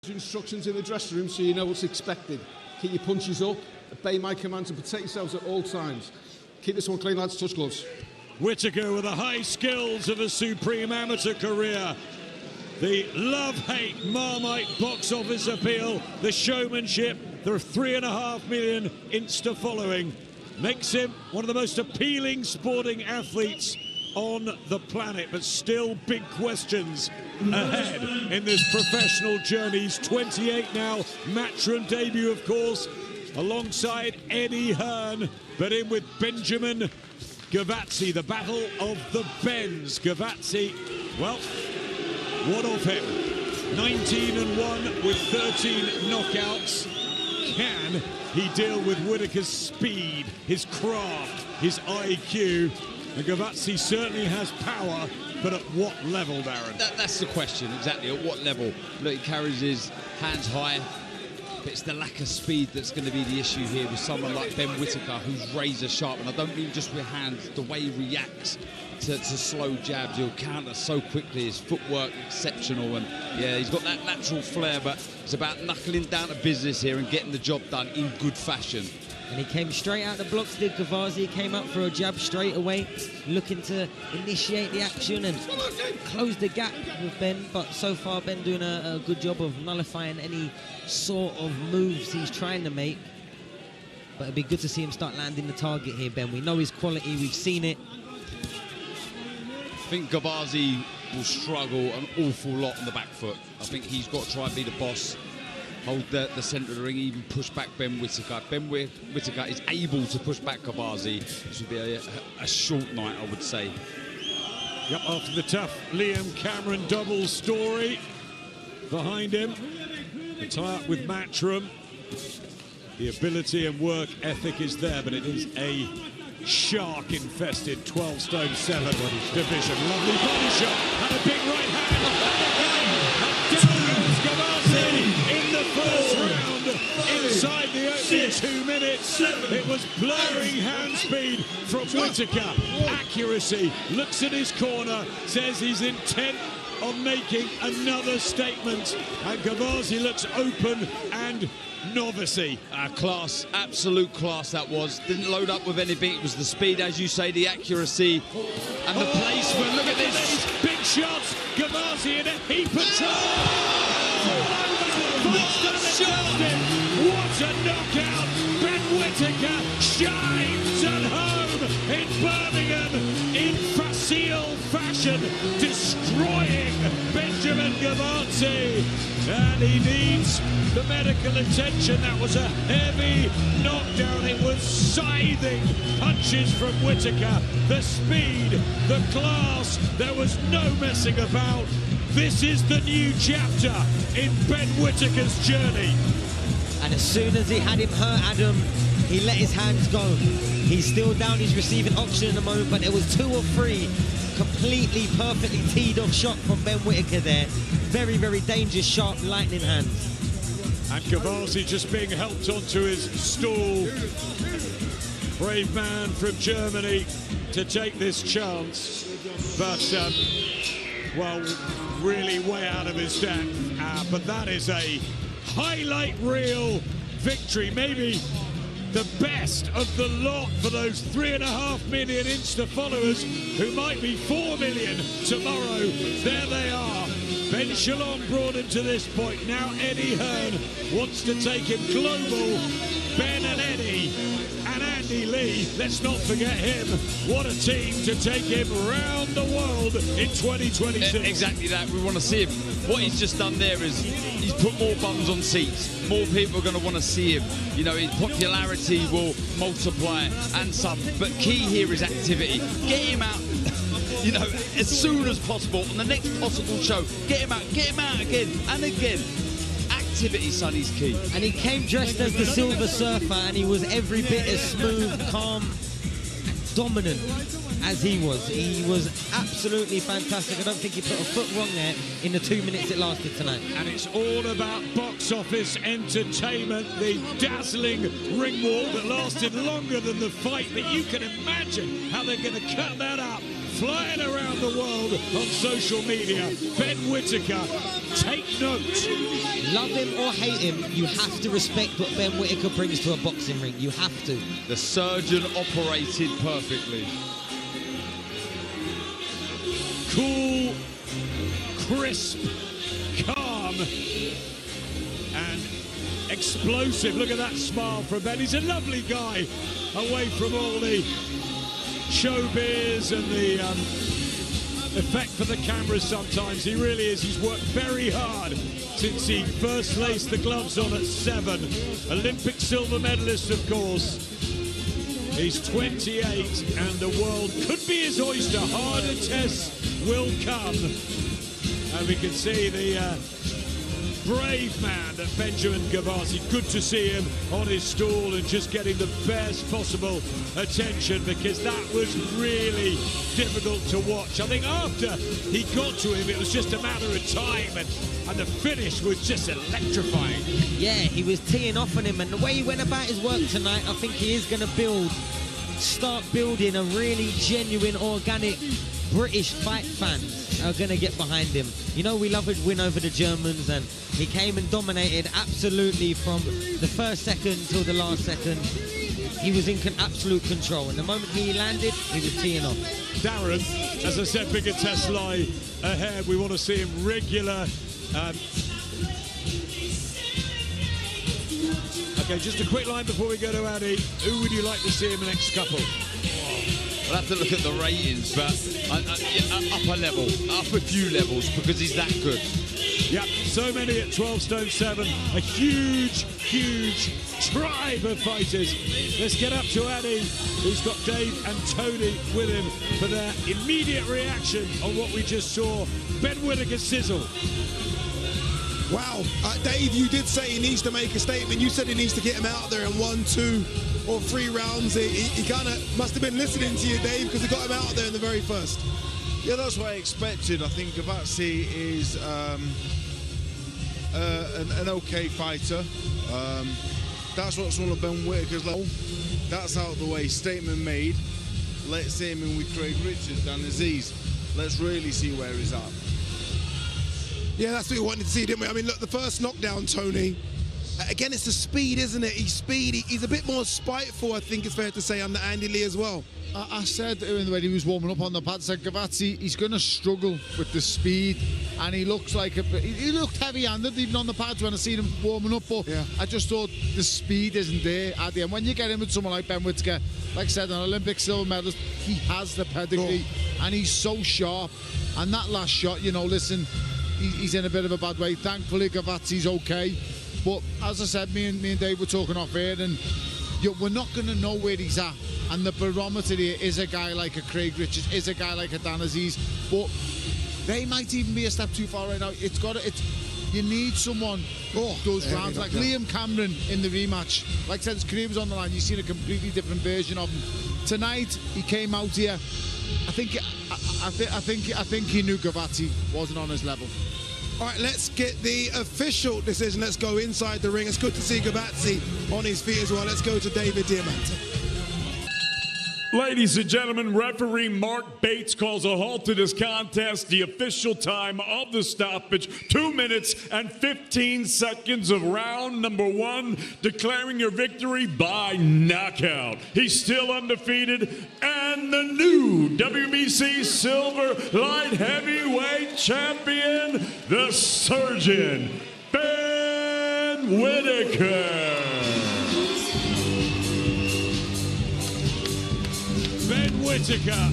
Instructions in the dressing room so you know what's expected. Keep your punches up, obey my commands and protect yourselves at all times. Keep this one clean, lads, touch gloves. Whittaker with the high skills of a supreme amateur career. The love-hate Marmite box office appeal, the showmanship, the 3.5 million Insta following makes him one of the most appealing sporting athletes on the planet, but still big questions ahead in this professional journey. He's 28 now, Matchroom debut, of course, alongside Eddie Hearn, but in with Benjamin Gavazi, the battle of the Bens. Gavazi, well, what of him? 19-1 with 13 knockouts. Can he deal with Whittaker's speed, his craft, his IQ? And Gavazi certainly has power, but at what level, Darren? That's the question, exactly. At what level? Look, he carries his hands high, but it's the lack of speed that's going to be the issue here with someone like Ben Whittaker, who's razor sharp. And I don't mean just with hands, the way he reacts to slow jabs. He'll counter so quickly. His footwork exceptional, and yeah, he's got that natural flair, but it's about knuckling down to business here and getting the job done in good fashion. And he came straight out the blocks, did Gavazi. He came up for a jab straight away, looking to initiate the action and close the gap with Ben. But so far, Ben doing a good job of nullifying any sort of moves he's trying to make. But it'd be good to see him start landing the target here, Ben. We know his quality, we've seen it. I think Gavazi will struggle an awful lot on the back foot. I think he's got to try and be the boss, hold the centre of the ring, even push back Ben Whittaker. Ben Whittaker is able to push back Gavazi. This would be a short night, I would say. Yep, after the tough Liam Cameron double story behind him, the tie-up with Matchroom, the ability and work ethic is there, but it is a shark-infested 12'7" division. Lovely body shot and a big right hand. And down goes Gavazi in the first round. Inside the opening 2 minutes, it was blurring hand speed from Whittaker. Accuracy, looks at his corner, says he's intent on making another statement. And Gavazi looks open and novice-y. Class, absolute class that was. Didn't load up with anything. It was the speed, as you say, the accuracy and the placement. Look at this. Big shots. Gavazi in a heap of trouble. What a knockout. Ben Whittaker shines at home in Birmingham in facile fashion, destroying Benjamin Gavazi. And he needs the medical attention. That was a heavy knockdown. It was scything punches from Whittaker. The speed, the class, there was no messing about. This is the new chapter in Ben Whittaker's journey. And as soon as he had him hurt, Adam, he let his hands go. He's still down his receiving option at the moment, but there was 2 or 3 completely, perfectly teed off shot from Ben Whittaker there. Very, very dangerous, sharp, lightning hands. And Gavazi just being helped onto his stool. Brave man from Germany to take this chance. But, well, really way out of his depth. But that is a highlight reel victory. Maybe the best of the lot for those 3.5 million Insta followers who might be 4 million tomorrow. There they are. Ben Shalom brought him to this point. Now Eddie Hearn wants to take him global. Ben and Eddie and Andy Lee, let's not forget him. What a team to take him around the world in 2026. Exactly that. We want to see him. What he's just done there is he's put more bums on seats. More people are going to want to see him. You know, his popularity will multiply and some. But key here is activity. Get him out, you know, as soon as possible on the next possible show. Get him out again and again. Activity, Sonny's key. And he came dressed as the Silver Surfer, and he was every bit as smooth, calm, dominant as he was. He was absolutely fantastic. I don't think he put a foot wrong there in the 2 minutes it lasted tonight. And it's all about box office entertainment, the dazzling ring walk that lasted longer than the fight. But you can imagine how they're going to cut that up flying around the world on social media. Ben Whittaker, take note. Love him or hate him, you have to respect what Ben Whittaker brings to a boxing ring. You have to. The surgeon operated perfectly. Cool, crisp, calm, and explosive. Look at that smile from Ben. He's a lovely guy, away from all the showbiz and the effect for the cameras sometimes. He really is. He's worked very hard since he first laced the gloves on at 7. Olympic silver medalist, of course. He's 28 and the world could be his oyster. Harder tests will come. And we can see the brave man, that Benjamin Gavazi. Good to see him on his stool and just getting the best possible attention, because that was really difficult to watch. I think after he got to him, it was just a matter of time, and the finish was just electrifying. Yeah, he was teeing off on him, and the way he went about his work tonight, I think he is going to start building a really genuine, organic British fight fans are going to get behind him. You know, we love his win over the Germans, and he came and dominated absolutely from the first second till the last second. He was in absolute control, and the moment he landed, he was teeing off. Darren, as I said, bigger test lie ahead. We want to see him regular. Okay, just a quick line before we go to Addy. Who would you like to see in the next couple? I'll have to look at the ratings, but upper level, up a few levels, because he's that good. Yep, so many at 12 stone 7. A huge, huge tribe of fighters. Let's get up to Addy, who's got Dave and Tony with him for their immediate reaction on what we just saw. Ben Whittaker sizzle. Wow, Dave, you did say he needs to make a statement. You said he needs to get him out there in 1, 2, or 3 rounds. He kind of must have been listening to you, Dave, because he got him out there in the very first. Yeah, that's what I expected. I think Gavazi is an okay fighter. That's what's one of Ben Whittaker's level. That's out of the way. Statement made. Let's see him in with Craig Richards, Dan Aziz. Let's really see where he's at. Yeah, that's what we wanted to see, didn't we? I mean, look, the first knockdown, Tony, again, it's the speed, isn't it? He's speedy. He's a bit more spiteful, I think it's fair to say, under Andy Lee as well. I said when he was warming up on the pad, said Gavazi, he's going to struggle with the speed, and he looks like he looked heavy-handed even on the pads when I seen him warming up, but yeah. I just thought the speed isn't there at the end. When you get in with someone like Ben Whittaker, like I said, an Olympic silver medalist, he has the pedigree, and he's so sharp. And that last shot, you know, listen, he's in a bit of a bad way. Thankfully, Gavazi's okay. But as I said, me and Dave were talking off air, and we're not going to know where he's at. And the barometer here is a guy like a Craig Richards, is a guy like a Dan Aziz. But they might even be a step too far right now. You need someone who does rounds. Like Liam Cameron in the rematch. Like I said, his career was on the line. You've seen a completely different version of him. Tonight, he came out here. I think he knew Gavazi wasn't on his level. All right, let's get the official decision. Let's go inside the ring. It's good to see Gavazi on his feet as well. Let's go to David Diamante. Ladies and gentlemen, referee Mark Bates calls a halt to this contest. The official time of the stoppage, 2 minutes and 15 seconds of round number 1, declaring your victory by knockout. He's still undefeated, and the new WBC Silver Light Heavyweight Champion, the Surgeon, Ben Whittaker. Ben Whittaker